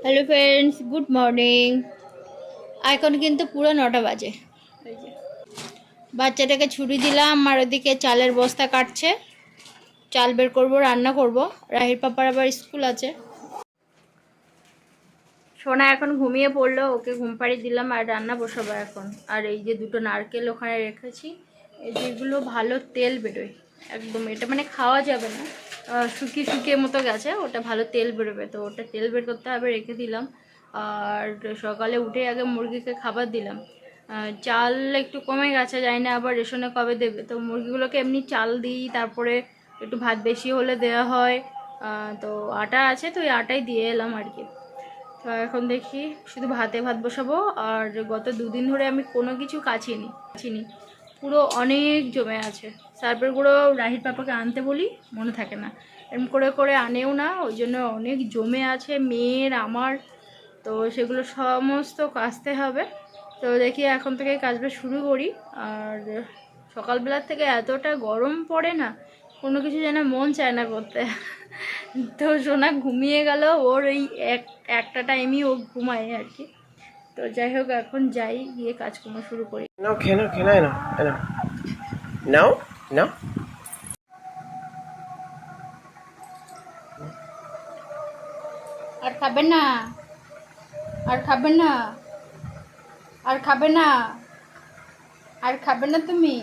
Hello friends, good morning. এখন কিন্তু পুরো 9টা বাজে। বাচ্চাটাকে ছুটি দিলাম, আর ওদিকে চালের বস্তা কাটছে। চাল বের করবো, রান্না করব। রাহির পাপার আবার স্কুল আছে। সোনা এখন ঘুমিয়ে পড়লো, ওকে ঘুম পাড়িয়ে দিলাম আর রান্না বসাবো এখন। আর এই যে দুটো নারকেল ওখানে রেখেছি, এই যেগুলো ভালো তেল বেরোয় একদম। এটা মানে খাওয়া যাবে না, শুকিয়ে শুকিয়ে মতো গেছে, ওটা ভালো তেল বেরোবে, তো ওটা তেল বের করতে হবে, রেখে দিলাম। আর সকালে উঠে আগে মুরগিকে খাবার দিলাম। চাল একটু কমে গেছে, জানি না আবার রেশনে কবে দেবে। তো মুরগিগুলোকে এমনি চাল দিই, তারপরে একটু ভাত বেশি হলে দেওয়া হয়। তো আটা আছে, তো ওই আটাই দিয়ে এলাম আর কি। তো এখন দেখি শুধু ভাত বসাবো। আর গত দুদিন ধরে আমি কোনো কিছু কাচিনি, পুরো অনেক জমে আছে। সার্ফের গুঁড়ো রাহির পাপাকে আনতে বলি, মনে থাকে না, এরকম করে করে আনেও না, ওই জন্য অনেক জমে আছে মেয়ের আমার। তো সেগুলো সমস্ত কাচতে হবে। তো দেখি এখন থেকে কাজটা শুরু করি। আর সকালবেলার থেকে এতটা গরম পড়ে না, কোনো কিছু যেন মন চায় না করতে। তো সোনা ঘুমিয়ে গেল, ওর এই একটা টাইমই ও ঘুমায় আর কি। তো যাই হোক, এখন যাই, গিয়ে কাজকর্ম শুরু করি। নাও খেয়ে নাও, খেয়ে নাও, নাও নাও নাও। আর খাবে না, আর খাবে না, আর খাবে না, আর খাবে না তুমি?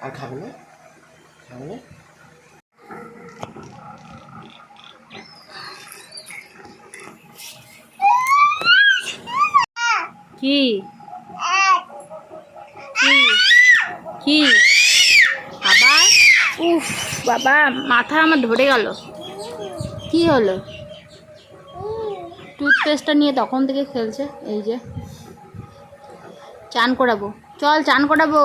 আর খাবে না, খাবে না। কি কি কি আবার? উফ বাবা, মাথা আমার ধরে গেল। কি হলো? টুথপেস্টটা নিয়ে তখন থেকে খেলছে। এই যে চান করাবো, চল চান করাবো।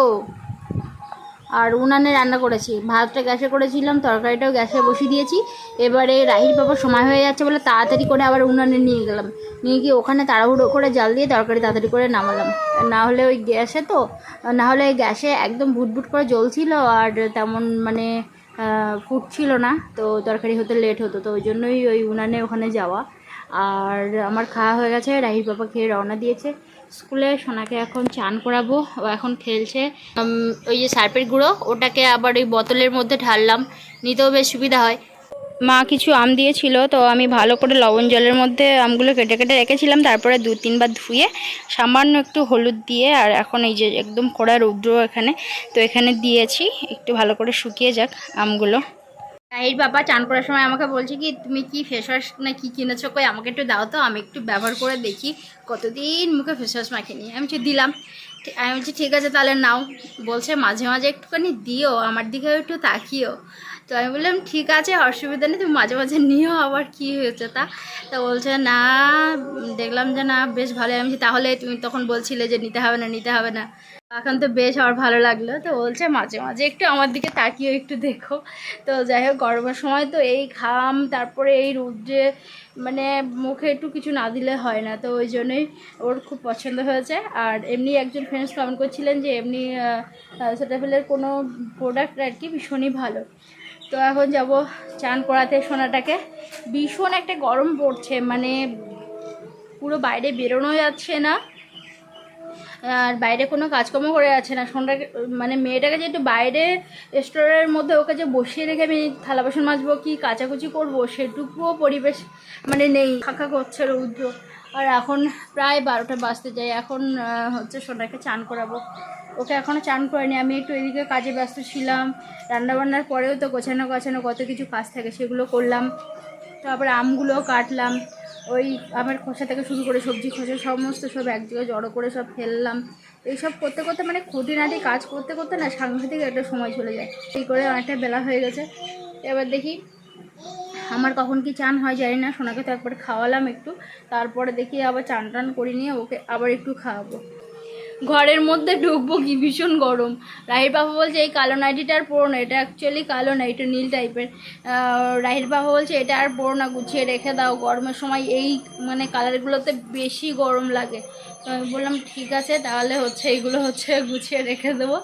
আর উনানে রান্না করেছি, ভাতটা গ্যাসে করেছিলাম, তরকারিটাও গ্যাসে বসিয়ে দিয়েছি। এবারে রাহির বাবার সময় হয়ে যাচ্ছে বলে তাড়াতাড়ি করে আবার উনানে নিয়ে গেলাম, নিয়ে গিয়ে ওখানে তাড়াহুড়ো করে জাল দিয়ে তরকারি তাড়াতাড়ি করে নামালাম। না হলে ওই গ্যাসে তো, না হলে গ্যাসে একদম ভুটভুট করে জ্বলছিল, আর তেমন মানে ফুটছিল না, তো তরকারি হতে লেট হতো। তো ওই জন্যই ওই উনানে ওখানে যাওয়া। আর আমার খাওয়া হয়ে গেছে, রাহির বাবা খেয়ে রওনা দিয়েছে স্কুলে। সোনাকে এখন চান করাবো, ও এখন খেলছে। ওই যে সার্ফের গুঁড়ো, ওটাকে আবার ওই বোতলের মধ্যে ঢাললাম, নিতেও বেশ সুবিধা হয়। মা কিছু আম দিয়েছিল, তো আমি ভালো করে লবণ জলের মধ্যে আমগুলো কেটে কেটে রেখেছিলাম, তারপরে 2-3 বার ধুয়ে সামান্য একটু হলুদ দিয়ে, আর এখন এই যে একদম কড়া রৌদ্র এখানে, তো এখানে দিয়েছি, একটু ভালো করে শুকিয়ে যাক আমগুলো। রাহির বাবা চান করার সময় আমাকে বলছে কি, তুমি কি ফেস ওয়াশ না কি কিনেছো, কই আমাকে একটু দাও তো, আমি একটু ব্যবহার করে দেখি, কতদিন মুখে ফেস ওয়াশ মাখিনি। আমি দিলাম। আমি বলছি ঠিক আছে তাহলে নাও। বলছে মাঝে মাঝে একটুখানি দিও, আমার দিকেও একটু তাকিও। তো আমি বললাম ঠিক আছে, অসুবিধা নেই, তুমি মাঝে মাঝে নিও, আবার কি হয়েছে তা। তা বলছে না, দেখলাম যে না বেশ ভালো। আমি তাহলে তুমি তখন বলছিলে যে নিতে হবে না নিতে হবে না, এখন তো বেশ আমার ভালো লাগলো। তো বলছে মাঝে মাঝে একটু আমার দিকে তাকিয়ে একটু দেখো। তো যাই হোক, গরমের সময় তো এই ঘাম, তারপরে এই রৌদ্রে মানে মুখে একটু কিছু না দিলে হয় না, তো ওই জন্যই ওর খুব পছন্দ হয়েছে। আর এমনি একজন ফ্রেন্ডস কমেন্ট করছিলেন যে এমনি সেটাফিলের কোনো প্রোডাক্ট আর কি ভীষণই ভালো। তো এখন যাব চান করাতে সোনাটাকে। ভীষণ একটা গরম পড়ছে, মানে পুরো বাইরে বেরোনো যাচ্ছে না, আর বাইরে কোনো কাজকর্ম করে যাচ্ছে না। সোনাটাকে মানে মেয়েটাকে যে একটু বাইরে স্টোরের মধ্যে ওকে যে বসিয়ে রেখে আমি থালা বাসন মাজবো কি কাচাকুচি করবো, সেটুকুও পরিবেশ মানে নেই, ফাঁকা করছে রৌদ্র। আর এখন প্রায় 12টা বাজতে যায়। এখন হচ্ছে সোনাকে চান করাবো, ওকে এখনও চান করেনি। আমি একটু এদিকে কাজে ব্যস্ত ছিলাম, রান্নাবান্নার পরেও তো গোছানো গোছানো কত কিছু কাজ থাকে, সেগুলো করলাম। তারপরে আমগুলোও কাটলাম, ওই আমের খোসা থেকে শুরু করে সবজি খোসা সমস্ত সব এক জায়গায় জড়ো করে সব ফেললাম। এইসব করতে করতে মানে খুঁটিনাটি কাজ করতে করতে না সাংঘাতিক একটা সময় চলে যায়। এই করে অনেকটা বেলা হয়ে গেছে। এবার দেখি আমার কখন কি চান হয় জানি না। সোনাকে তো একবার খাওয়ালাম একটু, তারপরে দেখি আবার চান টান করে নিয়ে ওকে আবার একটু খাওয়াবো। ঘরের মধ্যে ঢুকবো কি, ভীষণ গরম। রাহির বাবা বলছে এই কালো নাইটিটা আর পরো না, এটা অ্যাকচুয়ালি কালো না, এটা নীল টাইপের। রাহির বাবা বলছে এটা আর পরো না, গুছিয়ে রেখে দাও, গরমের সময় এই মানে কালারগুলোতে বেশি গরম লাগে। তো আমি বললাম ঠিক আছে তাহলে হচ্ছে এইগুলো হচ্ছে গুছিয়ে রেখে দেবো,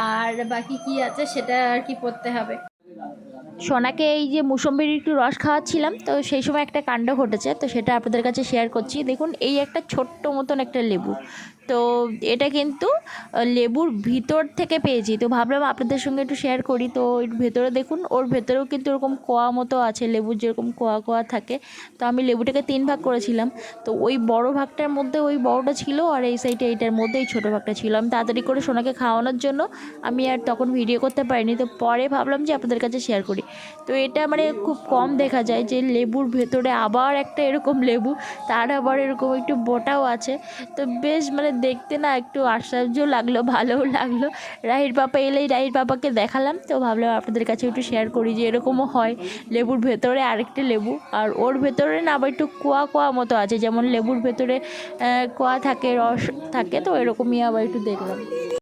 আর বাকি কি আছে সেটা আর কি পরতে হবে। সোনাকে এই যে মুসম্বির একটু রস খাওয়াচ্ছিলাম, তো সেই সময় একটা কাণ্ড ঘটেছে, তো সেটা আপনাদের কাছে শেয়ার করছি। দেখুন এই একটা ছোট্ট মতন একটা লেবু, তো এটা কিন্তু লেবুর ভিতর থেকে পেয়েছি, তো ভাবলাম আপনাদের সঙ্গে একটু শেয়ার করি। তো এর ভেতরে দেখুন, ওর ভেতরেও কিন্তু ওরকম কোয়া মতো আছে, লেবুর যেরকম কোয়া কোয়া থাকে। তো আমি লেবুটাকে 3 ভাগ করেছিলাম, তো ওই বড় ভাগটার মধ্যে ওই বড়টা ছিল, আর এই সাইডে এইটার মধ্যে এই ছোটো ভাগটা ছিল। আমি তাড়াতাড়ি করে সোনাকে খাওয়ানোর জন্য আমি আর তখন ভিডিও করতে পারিনি, তো পরে ভাবলাম যে আপনাদের কাছে শেয়ার করি। তো এটা মানে খুব কম দেখা যায় যে লেবুর ভেতরে আবার একটা এরকম লেবু, তার আবার এরকম একটু বোটাও আছে। তো বেশ মানে দেখতে না একটু আশ্চর্য লাগলো, ভালোও লাগলো। রাহির পাপা এলেই রাহির পাপাকে দেখালাম, তো ভাবলাম আপনাদের কাছে একটু শেয়ার করি যে এরকমও হয়, লেবুর ভেতরে আরেকটা লেবু, আর ওর ভেতরে না আবার একটু কোয়া কোয়া মতো আছে, যেমন লেবুর ভেতরে কোয়া থাকে, রস থাকে, তো এরকমই আবার একটু দেখলাম।